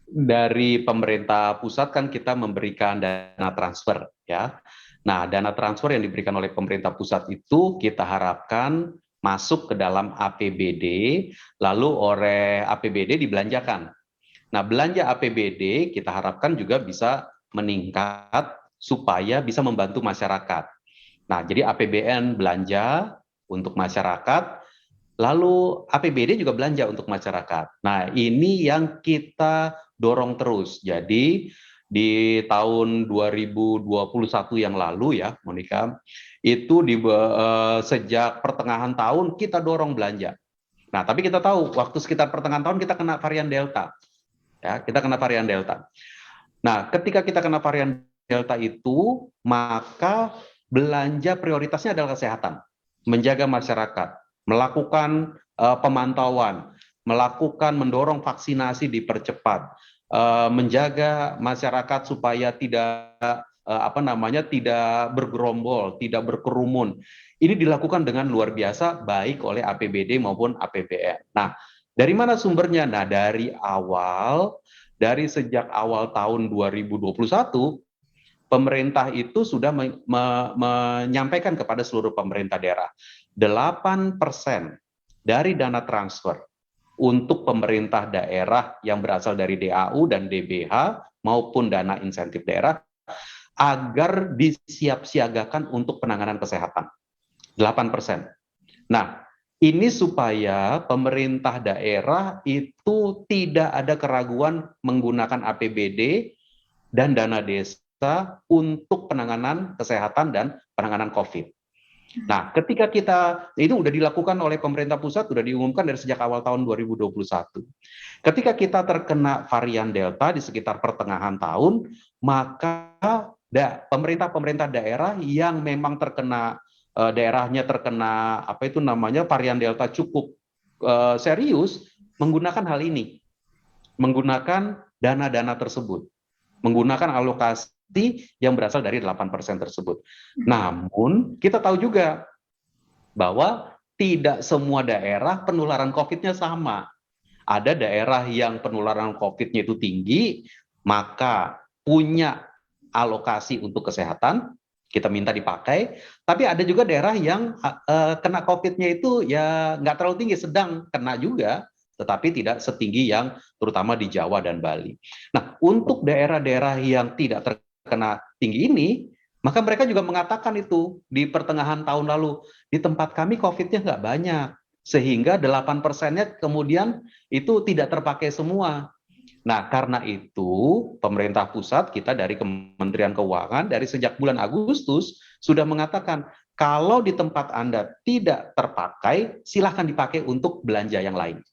Dari pemerintah pusat kan kita memberikan dana transfer ya. Nah, dana transfer yang diberikan oleh pemerintah pusat itu kita harapkan masuk ke dalam APBD, lalu oleh APBD dibelanjakan. Nah, belanja APBD kita harapkan juga bisa meningkat supaya bisa membantu masyarakat. Nah, jadi APBN belanja untuk masyarakat, lalu APBD juga belanja untuk masyarakat. Nah, ini yang kita dorong terus. Jadi, di tahun 2021 yang lalu ya, Monica, itu sejak pertengahan tahun kita dorong belanja. Nah, tapi kita tahu waktu sekitar pertengahan tahun kita kena varian Delta. Ya, kita kena varian Delta. Nah, ketika kita kena varian Delta itu, maka belanja prioritasnya adalah kesehatan, menjaga masyarakat, melakukan pemantauan, mendorong vaksinasi dipercepat, menjaga masyarakat supaya tidak bergerombol, tidak berkerumun. Ini dilakukan dengan luar biasa baik oleh APBD maupun APBN. Nah, dari mana sumbernya? Nah, dari sejak awal tahun 2021, pemerintah itu sudah menyampaikan kepada seluruh pemerintah daerah, 8% dari dana transfer untuk pemerintah daerah yang berasal dari DAU dan DBH maupun dana insentif daerah agar disiapsiagakan untuk penanganan kesehatan. 8%. Nah, ini supaya pemerintah daerah itu tidak ada keraguan menggunakan APBD dan dana desa untuk penanganan kesehatan dan penanganan COVID. Nah, ketika itu sudah dilakukan oleh pemerintah pusat, sudah diumumkan dari sejak awal tahun 2021. Ketika kita terkena varian Delta di sekitar pertengahan tahun, maka pemerintah daerah yang memang daerahnya terkena varian Delta cukup serius, menggunakan hal ini, menggunakan dana-dana tersebut, menggunakan alokasi yang berasal dari 8% tersebut. Namun, kita tahu juga bahwa tidak semua daerah penularan COVID-nya sama. Ada daerah yang penularan COVID-nya itu tinggi, maka punya alokasi untuk kesehatan, kita minta dipakai. Tapi ada juga daerah yang kena COVID-nya itu ya nggak terlalu tinggi, sedang kena juga, tetapi tidak setinggi yang terutama di Jawa dan Bali. Nah, untuk daerah-daerah yang tidak terkena tinggi ini, maka mereka juga mengatakan itu di pertengahan tahun lalu, di tempat kami COVID-nya nggak banyak, sehingga 8%-nya kemudian itu tidak terpakai semua. Nah, karena itu pemerintah pusat kita dari Kementerian Keuangan dari sejak bulan Agustus sudah mengatakan kalau di tempat Anda tidak terpakai, silahkan dipakai untuk belanja yang lain.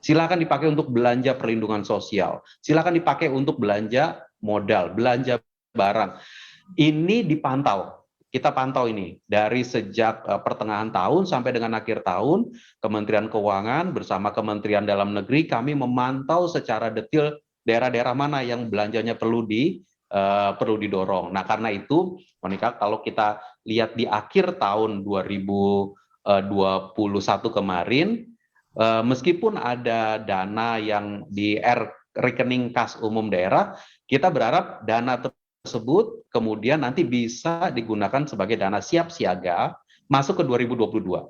Silahkan dipakai untuk belanja perlindungan sosial. Silahkan dipakai untuk belanja modal, belanja barang. Ini dipantau. Kita pantau ini dari sejak pertengahan tahun sampai dengan akhir tahun, Kementerian Keuangan bersama Kementerian Dalam Negeri kami memantau secara detail daerah-daerah mana yang belanjanya perlu didorong. Nah, karena itu, Monica, kalau kita lihat di akhir tahun 2021 kemarin, meskipun ada dana yang di rekening kas umum daerah, kita berharap dana tersebut kemudian nanti bisa digunakan sebagai dana siap siaga masuk ke 2022.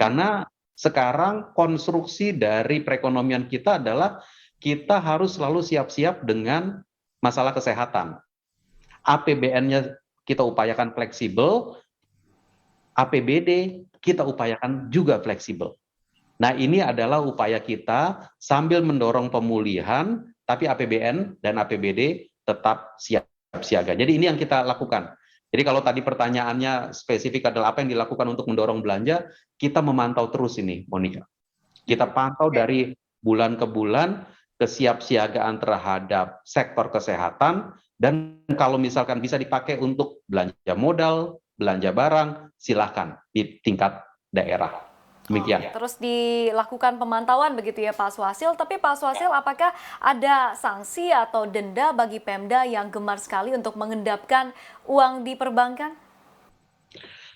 Karena sekarang konstruksi dari perekonomian kita adalah kita harus selalu siap-siap dengan masalah kesehatan. APBN-nya kita upayakan fleksibel, APBD kita upayakan juga fleksibel. Nah, ini adalah upaya kita sambil mendorong pemulihan, tapi APBN dan APBD tetap siap siaga. Jadi ini yang kita lakukan. Jadi kalau tadi pertanyaannya spesifik adalah apa yang dilakukan untuk mendorong belanja, kita memantau terus ini, Monica. Kita pantau dari bulan ke bulan kesiapsiagaan terhadap sektor kesehatan, dan kalau misalkan bisa dipakai untuk belanja modal, belanja barang, silakan di tingkat daerah. Demikian. Terus dilakukan pemantauan begitu ya Pak Swasil, tapi Pak Swasil apakah ada sanksi atau denda bagi Pemda yang gemar sekali untuk mengendapkan uang di perbankan?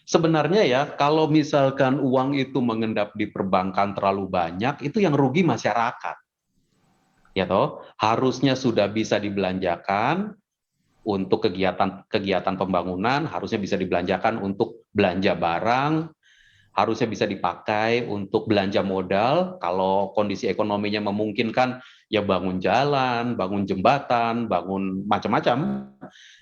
Sebenarnya ya, kalau misalkan uang itu mengendap di perbankan terlalu banyak, itu yang rugi masyarakat. ya toh, harusnya sudah bisa dibelanjakan untuk kegiatan pembangunan, harusnya bisa dibelanjakan untuk belanja barang, harusnya bisa dipakai untuk belanja modal. Kalau kondisi ekonominya memungkinkan, ya bangun jalan, bangun jembatan, bangun macam-macam.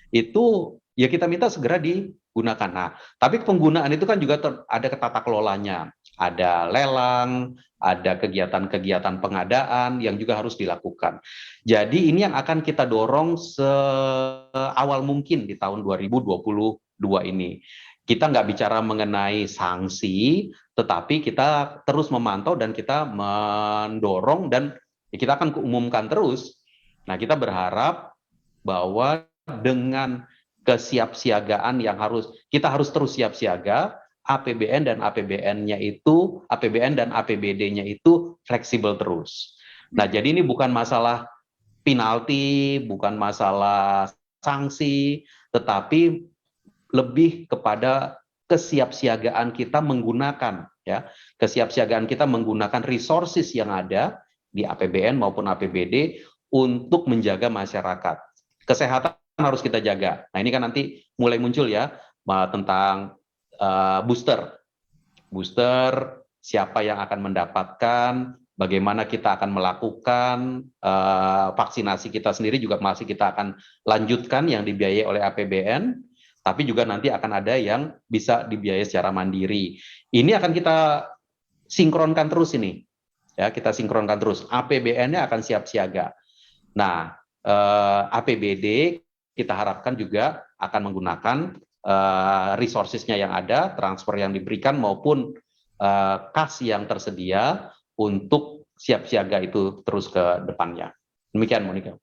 Itu ya kita minta segera digunakan. Nah, tapi penggunaan itu kan juga ada tata kelolanya. Ada lelang, ada kegiatan-kegiatan pengadaan yang juga harus dilakukan. Jadi ini yang akan kita dorong seawal mungkin di tahun 2022 ini. Kita nggak bicara mengenai sanksi, tetapi kita terus memantau dan kita mendorong dan ya kita akan umumkan terus. Nah, kita berharap bahwa dengan kesiapsiagaan yang kita harus terus siap siaga, APBN dan APBN-nya itu, APBN dan APBD-nya itu fleksibel terus. Nah, jadi ini bukan masalah penalti, bukan masalah sanksi, tetapi lebih kepada kesiapsiagaan kita menggunakan resources yang ada di APBN maupun APBD untuk menjaga masyarakat. Kesehatan harus kita jaga. Nah, ini kan nanti mulai muncul ya tentang booster. Booster, siapa yang akan mendapatkan, bagaimana kita akan melakukan vaksinasi kita sendiri juga masih kita akan lanjutkan yang dibiayai oleh APBN, tapi juga nanti akan ada yang bisa dibiayai secara mandiri. Ini akan kita sinkronkan terus ini. Ya, kita sinkronkan terus. APBN-nya akan siap siaga. Nah, APBD kita harapkan juga akan menggunakan resources-nya yang ada, transfer yang diberikan maupun kas yang tersedia untuk siap siaga itu terus ke depannya. Demikian, Monica.